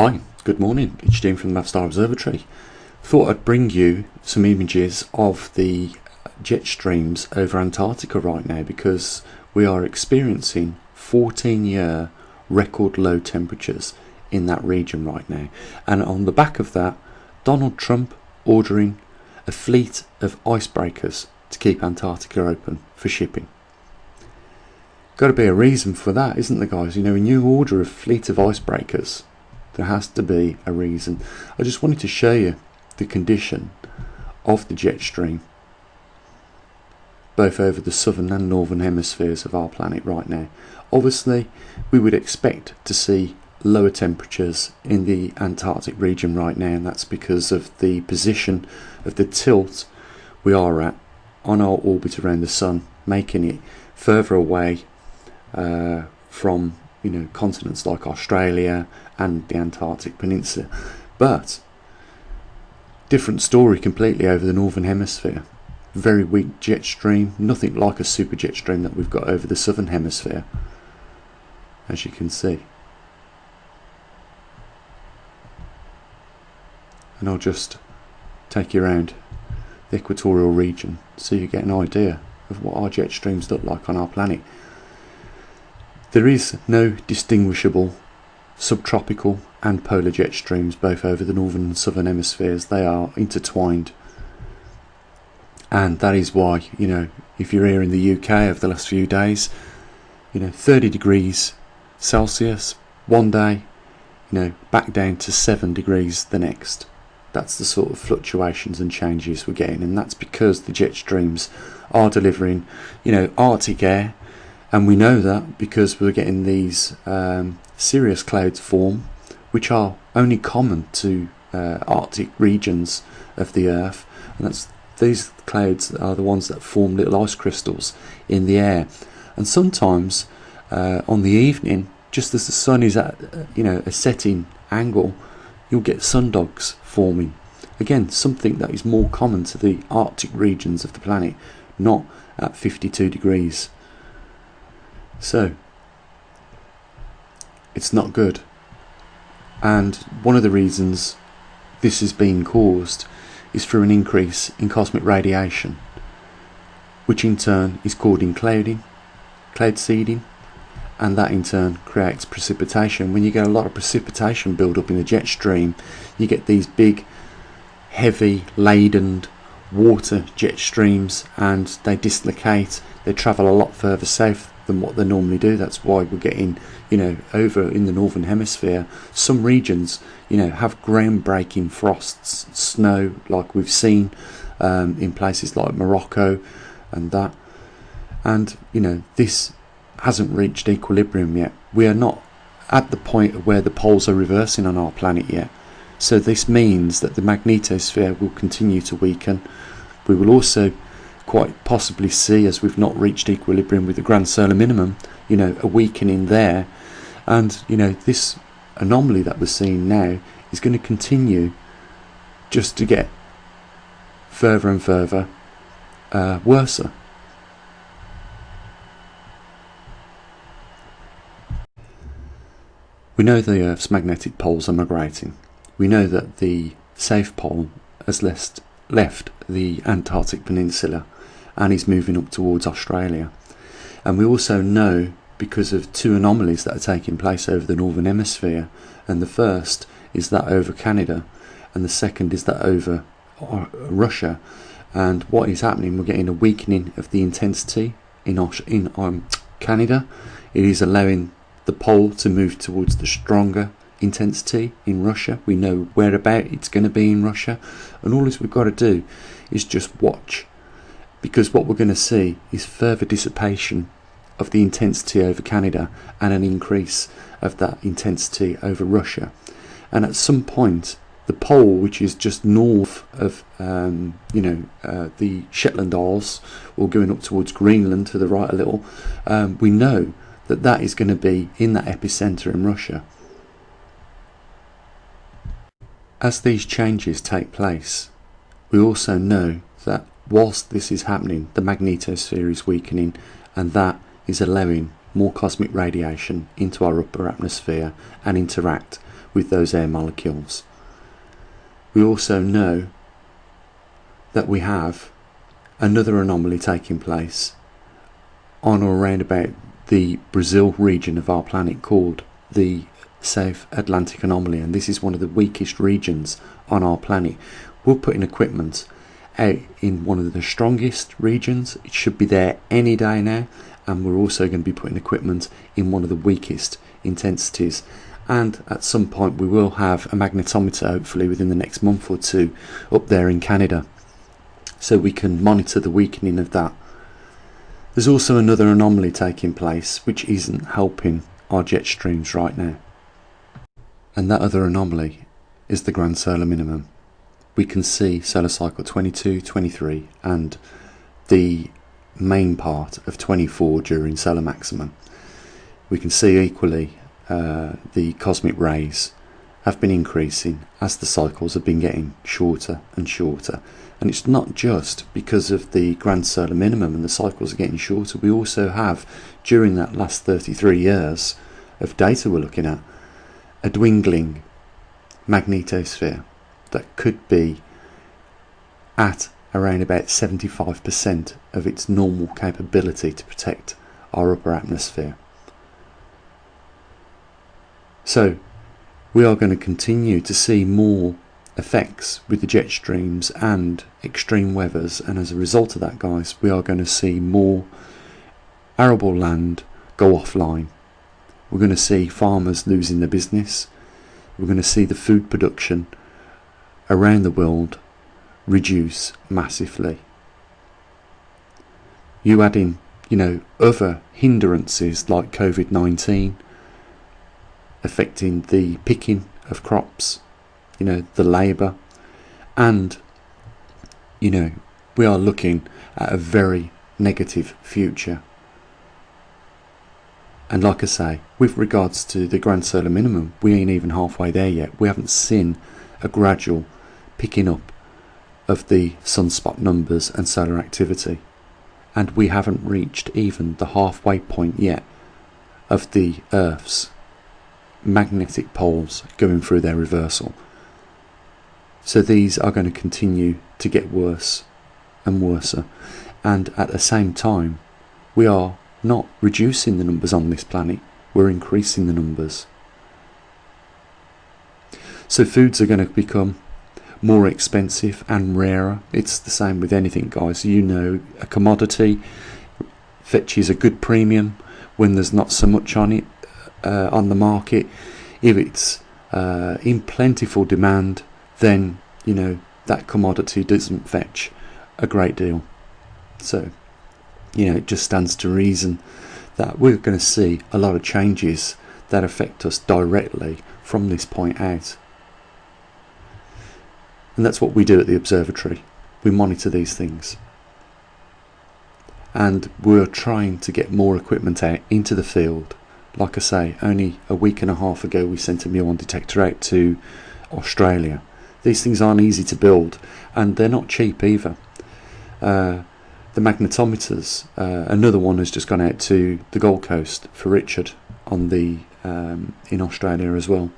Hi, good morning. It's Jim from the maverickstar Observatory. Thought I'd bring you some images of the jet streams over Antarctica right now because we are experiencing 14-year record low temperatures in that region right now. And on the back of that, Donald Trump ordering a fleet of icebreakers to keep Antarctica open for shipping. Got to be a reason for that, isn't there, guys? You know, when you order a fleet of icebreakers, there has to be a reason. I just wanted to show you the condition of the jet stream both over the southern and northern hemispheres of our planet right now. Obviously we would expect to see lower temperatures in the Antarctic region right now, and that's because of the position of the tilt we are at on our orbit around the sun, making it further away from continents like Australia and the Antarctic Peninsula. But different story completely over the northern hemisphere. Very weak jet stream, nothing like a super jet stream that we've got over the southern hemisphere, as you can see. And I'll just take you around the equatorial region so you get an idea of what our jet streams look like on our planet. There is no distinguishable subtropical and polar jet streams both over the northern and southern hemispheres. They are intertwined, and that is why, if you're here in the UK over the last few days, 30 degrees Celsius one day, back down to 7 degrees the next. That's the sort of fluctuations and changes we're getting, and that's because the jet streams are delivering Arctic air. And we know that because we're getting these cirrus clouds form, which are only common to Arctic regions of the Earth. And these clouds are the ones that form little ice crystals in the air. And sometimes on the evening, just as the sun is at a setting angle, you'll get sundogs forming. Again, something that is more common to the Arctic regions of the planet, not at 52 degrees. So it's not good, and one of the reasons this is being caused is through an increase in cosmic radiation, which in turn is causing cloud seeding, and that in turn creates precipitation. When you get a lot of precipitation build up in the jet stream, you get these big heavy laden water jet streams, and they dislocate, they travel a lot further south than what they normally do. That's why we're getting, over in the northern hemisphere, some regions, have ground-breaking frosts, snow, like we've seen in places like Morocco and that. And this hasn't reached equilibrium yet. We are not at the point where the poles are reversing on our planet yet. So this means that the magnetosphere will continue to weaken. We will also quite possibly see, as we've not reached equilibrium with the grand solar minimum, a weakening there. And this anomaly that we're seeing now is going to continue just to get further and further worse. We know the Earth's magnetic poles are migrating. We know that the South Pole has left the Antarctic Peninsula and is moving up towards Australia. And we also know, because of two anomalies that are taking place over the northern hemisphere, and the first is that over Canada and the second is that over Russia, and what is happening, we're getting a weakening of the intensity in Canada. It is allowing the pole to move towards the stronger intensity in Russia. We know whereabout it's going to be in Russia, and all we've got to do is just watch, because what we're going to see is further dissipation of the intensity over Canada and an increase of that intensity over Russia. And at some point, the pole, which is just north of the Shetland Isles, or going up towards Greenland to the right a little, we know that that is going to be in that epicenter in Russia. As these changes take place, we also know that whilst this is happening, the magnetosphere is weakening, and that is allowing more cosmic radiation into our upper atmosphere and interact with those air molecules. We also know that we have another anomaly taking place on or around about the Brazil region of our planet called the South Atlantic Anomaly, and this is one of the weakest regions on our planet. We're putting equipment out in one of the strongest regions. It should be there any day now, and we're also going to be putting equipment in one of the weakest intensities, and at some point we will have a magnetometer, hopefully within the next month or two, up there in Canada, so we can monitor the weakening of that. There's also another anomaly taking place which isn't helping our Jetstreams right now, and that other anomaly is the grand solar minimum. We can see solar cycle 22, 23 and the main part of 24 during solar maximum. We can see equally the cosmic rays have been increasing as the cycles have been getting shorter and shorter, and it's not just because of the grand solar minimum and the cycles are getting shorter. We also have, during that last 33 years of data we're looking at, a dwingling magnetosphere that could be at around about 75% of its normal capability to protect our upper atmosphere. So we are going to continue to see more effects with the jet streams and extreme weathers, and as a result of that, guys, we are going to see more arable land go offline. We're going to see farmers losing their business. We're going to see the food production around the world reduce massively. You add in, other hindrances like COVID-19 affecting the picking of crops, the labour, and we are looking at a very negative future. And like I say, with regards to the grand solar minimum, we ain't even halfway there yet. We haven't seen a gradual picking up of the sunspot numbers and solar activity, and we haven't reached even the halfway point yet of the Earth's magnetic poles going through their reversal. So these are going to continue to get worse and worse, and at the same time we are not reducing the numbers on this planet, we're increasing the numbers. So foods are going to become more expensive and rarer. It's the same with anything, guys. A commodity fetches a good premium when there's not so much on it on the market. If it's in plentiful demand, then that commodity doesn't fetch a great deal. So it just stands to reason that we're going to see a lot of changes that affect us directly from this point out. And that's what we do at the observatory. We monitor these things, and we're trying to get more equipment out into the field. Like I say, only a week and a half ago we sent a muon detector out to Australia. These things aren't easy to build, and they're not cheap either. The magnetometers, another one has just gone out to the Gold Coast for Richard on the in Australia as well,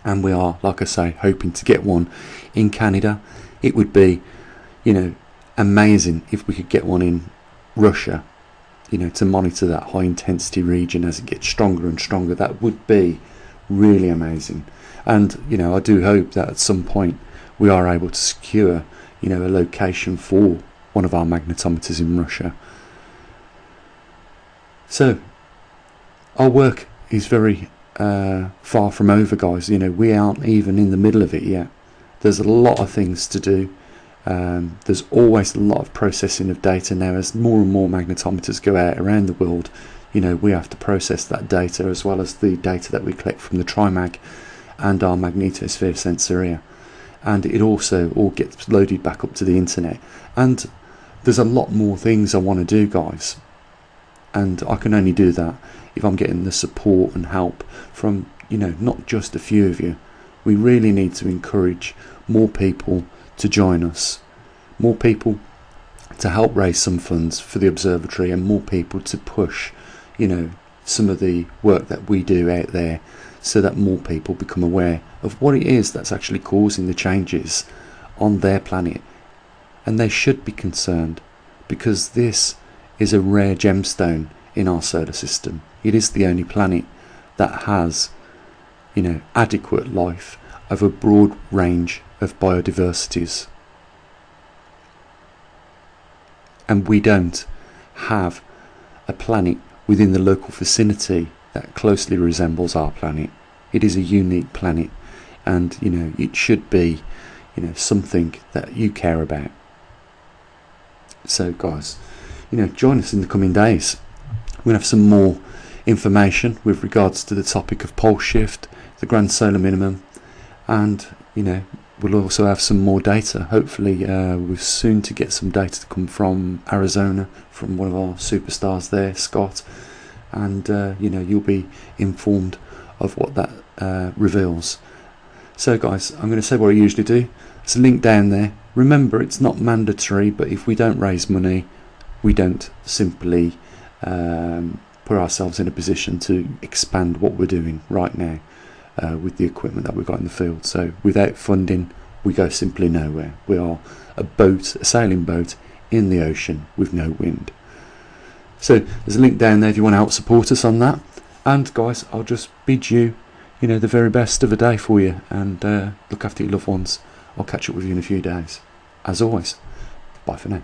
and we are, like I say, hoping to get one in Canada. It would be amazing if we could get one in Russia, to monitor that high intensity region as it gets stronger and stronger. That would be really amazing. And I do hope that at some point we are able to secure a location for one of our magnetometers in Russia. So our work is very far from over, guys. We aren't even in the middle of it yet. There's a lot of things to do. There's always a lot of processing of data now. As more and more magnetometers go out around the world, we have to process that data, as well as the data that we collect from the TriMag and our magnetosphere sensor here, and it also all gets loaded back up to the internet. And there's a lot more things I want to do, guys, and I can only do that if I'm getting the support and help from not just a few of you. We really need to encourage more people to join us, more people to help raise some funds for the observatory, and more people to push some of the work that we do out there, so that more people become aware of what it is that's actually causing the changes on their planet. And they should be concerned, because this is a rare gemstone in our solar system. It is the only planet that has, adequate life of a broad range of biodiversities. And we don't have a planet within the local vicinity that closely resembles our planet. It is a unique planet, and it should be something that you care about. So guys, join us in the coming days. We're going to have some more information with regards to the topic of pole shift, the grand solar minimum, and we'll also have some more data. Hopefully we're soon to get some data to come from Arizona, from one of our superstars there, Scott, and you'll be informed of what that reveals. So guys, I'm going to say what I usually do. There's a link down there. Remember, it's not mandatory, but if we don't raise money, we don't simply put ourselves in a position to expand what we're doing right now with the equipment that we've got in the field. So without funding, we go simply nowhere. We are a sailing boat in the ocean with no wind. So there's a link down there if you want to help support us on that. And guys, I'll just bid you, the very best of a day for you, and look after your loved ones. I'll catch up with you in a few days. As always, bye for now.